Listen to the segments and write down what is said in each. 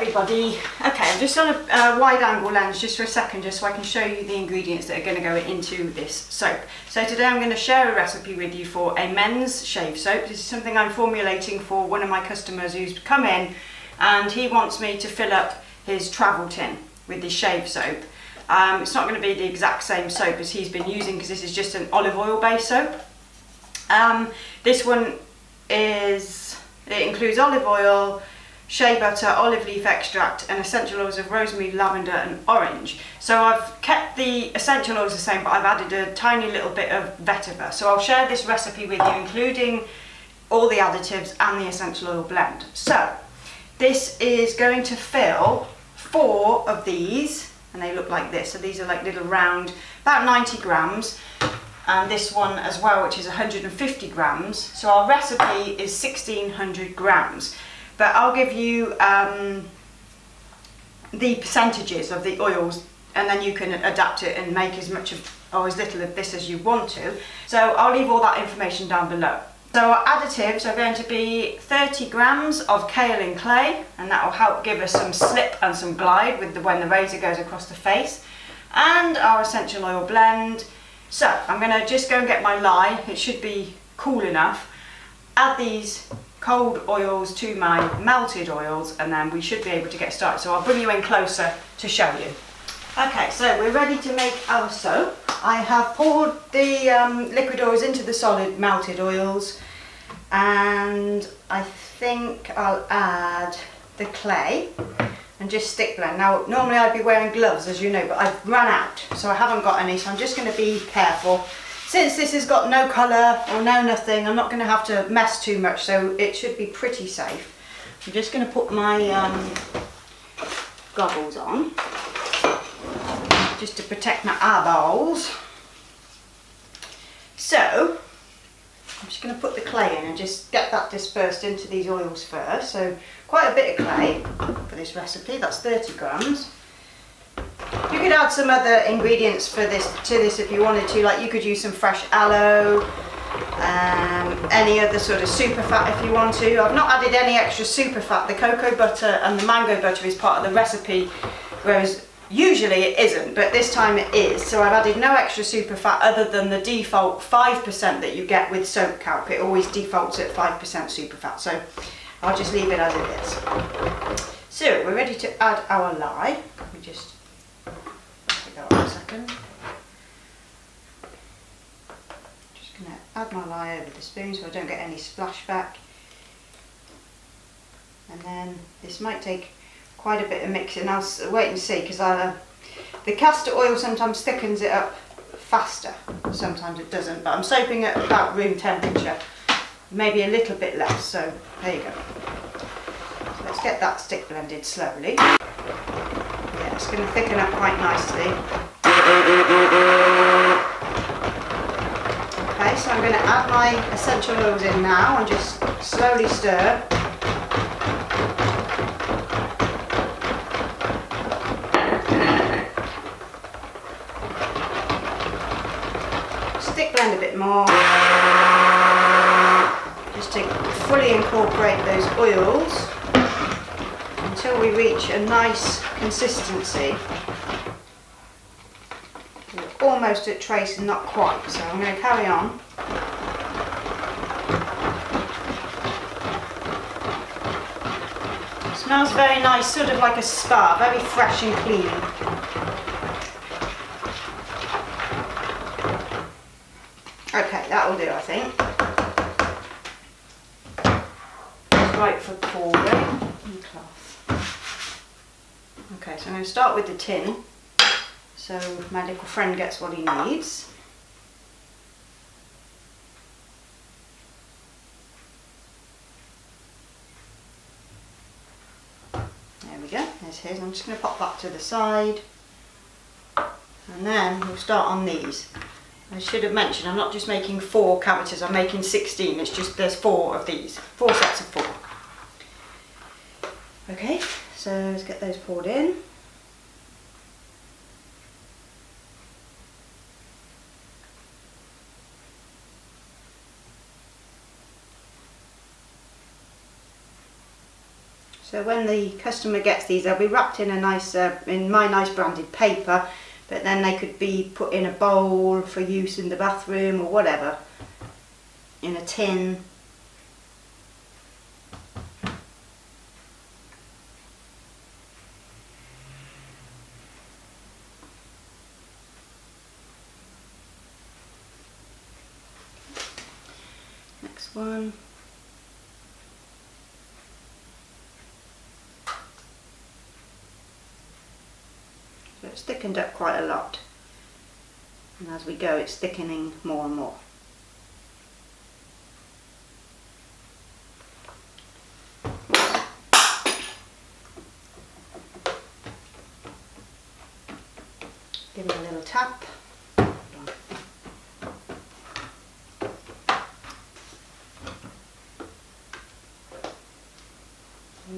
everybody. Okay, I'm just on a wide angle lens just for a second, just so I can show you the ingredients that are going to go into this soap. So today I'm going to share a recipe with you for a men's shave soap. This is something I'm formulating for one of my customers who's come in and he wants me to fill up his travel tin with this shave soap. It's not going to be the exact same soap as he's been using because this is just an olive oil based soap. This one it includes olive oil, shea butter, olive leaf extract and essential oils of rosemary, lavender and orange. So I've kept the essential oils the same, but I've added a tiny little bit of vetiver. So I'll share this recipe with you, including all the additives and the essential oil blend. So this is going to fill 4 of these, and they look like this. So these are like little round, about 90 grams. And this one as well, which is 150 grams. So our recipe is 1600 grams. But I'll give you the percentages of the oils, and then you can adapt it and make as much of or as little of this as you want to. So I'll leave all that information down below. So our additives are going to be 30 grams of kaolin clay, and that will help give us some slip and some glide with when the razor goes across the face, and our essential oil blend. So I'm going to just go and get my lye. It should be cool enough. Add these cold oils to my melted oils, and then we should be able to get started. So I'll bring you in closer to show you. Okay, so we're ready to make our soap. I have poured the liquid oils into the solid melted oils, and I think I'll add the clay and just stick blend. Now normally I'd be wearing gloves, as you know, but I've run out, so I haven't got any, so I'm just going to be careful. Since this has got no colour or no nothing, I'm not going to have to mess too much, so it should be pretty safe. I'm just going to put my goggles on, just to protect my eyeballs. So, I'm just going to put the clay in and just get that dispersed into these oils first. So, quite a bit of clay for this recipe, that's 30 grams. You could add some other ingredients to this if you wanted to, like you could use some fresh aloe, any other sort of super fat if you want to. I've not added any extra super fat. The cocoa butter and the mango butter is part of the recipe, whereas usually it isn't, but this time it is. So I've added no extra super fat other than the default 5% that you get with soap calc. It always defaults at 5% super fat, so I'll just leave it as it is. So we're ready to add our lye. Let me just go on a second. Just going to add my lye over the spoon so I don't get any splashback. And then this might take quite a bit of mixing. I'll wait and see, because the castor oil sometimes thickens it up faster, sometimes it doesn't, but I'm soaping at about room temperature, maybe a little bit less, so there you go. So let's get that stick blended slowly. Yeah, it's going to thicken up quite nicely. Okay, so I'm going to add my essential oils in now and just slowly stir. Stick blend a bit more, just to fully incorporate those oils until we reach a nice consistency. We're almost at trace and not quite, so I'm going to carry on. It smells very nice, sort of like a spa, very fresh and clean. Okay, that will do, I think. It's right for pouring. Cloth. Okay, so I'm going to start with the tin, so my little friend gets what he needs. There we go, there's his. I'm just going to pop that to the side, and then we'll start on these. I should have mentioned, I'm not just making 4 cavities, I'm making 16. It's just there's 4 of these, 4 sets of 4. Okay, so let's get those poured in. So when the customer gets these, they'll be wrapped in a nice, in my nice branded paper, but then they could be put in a bowl for use in the bathroom or whatever, in a tin. Next one. So it's thickened up quite a lot, and as we go it's thickening more and more. Give it a little tap. A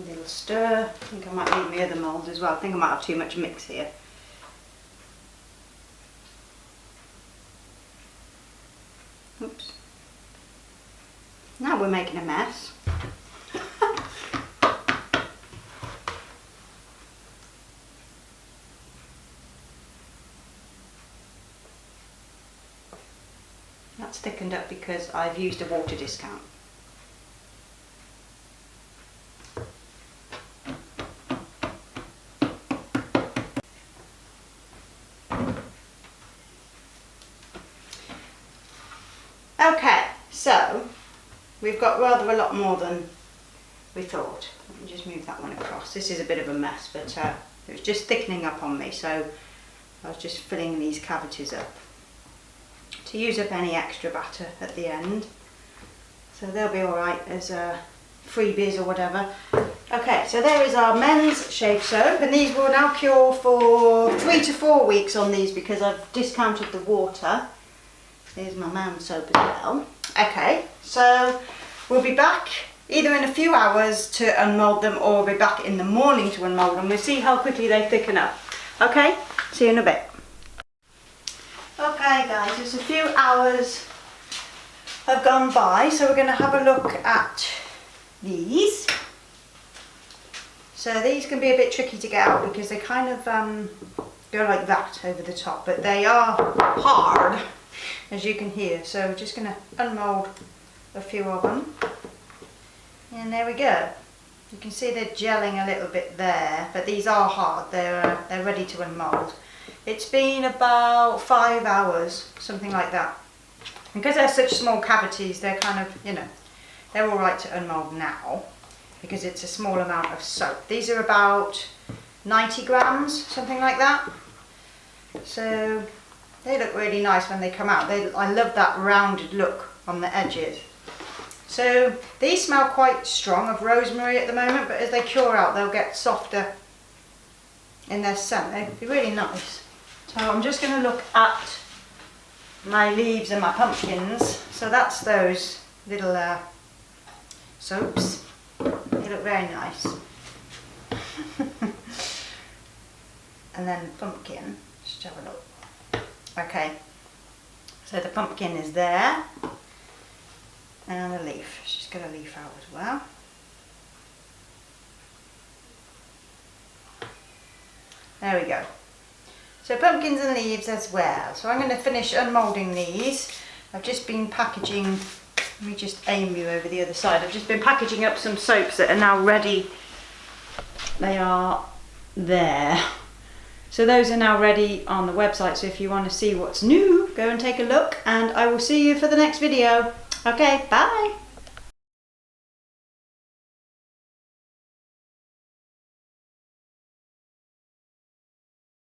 little stir. I think I might need my other mould as well. I think I might have too much mix here. Oops. Now we're making a mess. That's thickened up because I've used a water discount. Okay, so we've got rather a lot more than we thought. Let me just move that one across. This is a bit of a mess, but it was just thickening up on me, so I was just filling these cavities up to use up any extra batter at the end. So they'll be alright as freebies or whatever. Okay, so there is our men's shave soap, and these will now cure for 3 to 4 weeks on these because I've discounted the water. Here's my man's soap as well. Okay, so we'll be back either in a few hours to unmould them, or we'll be back in the morning to unmould them. We'll see how quickly they thicken up. Okay, see you in a bit. Okay guys, just a few hours have gone by, so we're going to have a look at these. So these can be a bit tricky to get out because they kind of go like that over the top, but they are hard, as you can hear. So we're just going to unmould a few of them, and there we go. You can see they're gelling a little bit there, but these are hard. They're ready to unmould. It's been about 5 hours, something like that. Because they're such small cavities, they're kind of, you know, they're all right to unmould now because it's a small amount of soap. These are about 90 grams, something like that. So they look really nice when they come out. I love that rounded look on the edges. So these smell quite strong of rosemary at the moment, but as they cure out, they'll get softer in their scent. They'd be really nice. So I'm just going to look at my leaves and my pumpkins. So that's those little soaps. They look very nice. And then the pumpkin, just have a look. Okay, so the pumpkin is there, and the leaf. She's got a leaf out as well. There we go. So pumpkins and leaves as well. So I'm going to finish unmoulding these. I've just been packaging, let me just aim you over the other side. I've just been packaging up some soaps that are now ready. They are there. So those are now ready on the website. So if you want to see what's new, go and take a look, and I will see you for the next video. Okay, bye.